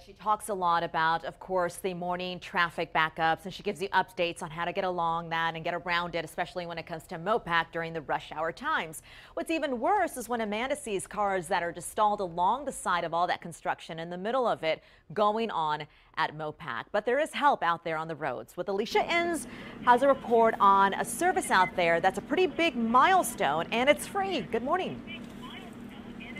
She talks a lot about, of course, the morning traffic backups, and she gives you updates on how to get along that and get around it, especially when it comes to MoPac during the rush hour times. What's even worse is when Amanda sees cars that are just stalled along the side of all that construction in the middle of it going on at MoPac. But there is help out there on the roads. With Alicia Inns has a report on a service out there that's a pretty big milestone, and it's free. Good morning.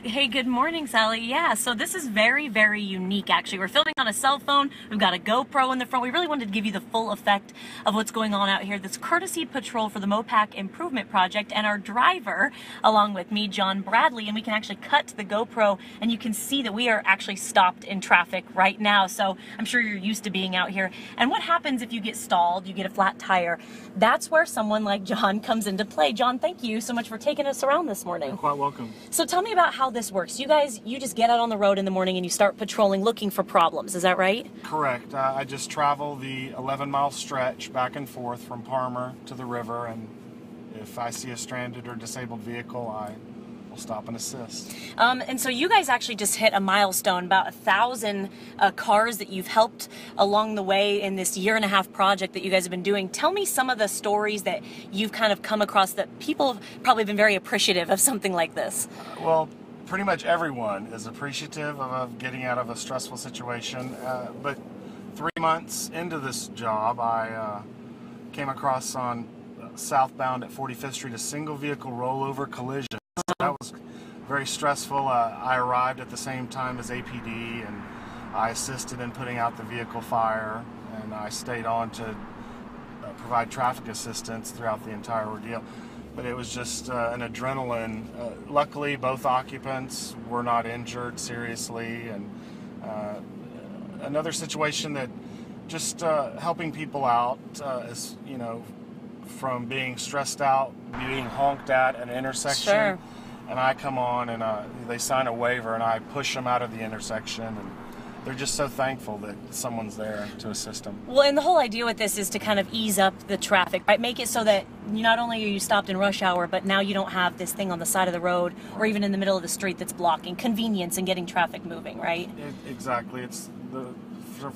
Hey, good morning, Sally. Yeah, so this is very, very unique, actually. We're filming on a cell phone. We've got a GoPro in the front. We really wanted to give you the full effect of what's going on out here. This courtesy patrol for the MoPac Improvement Project, and our driver, along with me, John Bradley, and we can actually cut to the GoPro, and you can see that we are actually stopped in traffic right now. So I'm sure you're used to being out here. And what happens if you get stalled, you get a flat tire? That's where someone like John comes into play. John, thank you so much for taking us around this morning. You're quite welcome. So tell me about how this works. You just get out on the road in the morning and you start patrolling looking for problems. Is that right? Correct. I just travel the 11-mile stretch back and forth from Parmer to the river, and if I see a stranded or disabled vehicle, I will stop and assist. And so you guys actually just hit a milestone, about 1,000 cars that you've helped along the way in this year-and-a-half project that you guys have been doing. Tell me some of the stories that you've kind of come across that people have probably been very appreciative of something like this. Well, pretty much everyone is appreciative of getting out of a stressful situation, but 3 months into this job, I came across on southbound at 45th Street a single vehicle rollover collision. That was very stressful. I arrived at the same time as APD, and I assisted in putting out the vehicle fire, and I stayed on to provide traffic assistance throughout the entire ordeal. But it was just an adrenaline. Luckily, both occupants were not injured seriously, and another situation that just helping people out, is, you know, from being stressed out, being honked at an intersection. Sure. And I come on and they sign a waiver, and I push them out of the intersection, and they're just so thankful that someone's there to assist them. Well, and the whole idea with this is to kind of ease up the traffic, right? Make it so that not only are you stopped in rush hour, but now you don't have this thing on the side of the road or even in the middle of the street that's blocking. Convenience and getting traffic moving, right? Exactly. It's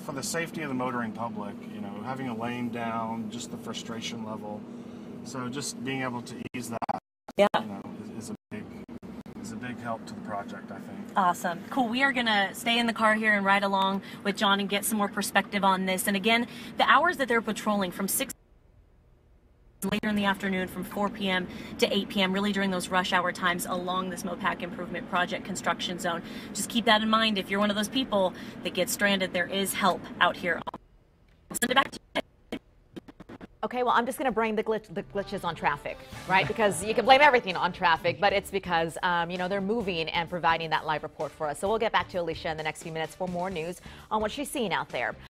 for the safety of the motoring public, you know, having a lane down, just the frustration level. So just being able to ease that, yeah, you know, is a big help to the project, I think. Awesome. Cool. We are going to stay in the car here and ride along with John and get some more perspective on this. And again, the hours that they're patrolling from 6 later in the afternoon, from 4 p.m. to 8 p.m., really during those rush hour times along this MoPac Improvement Project construction zone. Just keep that in mind. If you're one of those people that gets stranded, there is help out here. I'll send it back to you. Okay, well, I'm just going to blame the glitches on traffic, right? Because you can blame everything on traffic, but it's because, you know, they're moving and providing that live report for us. So we'll get back to Alicia in the next few minutes for more news on what she's seeing out there.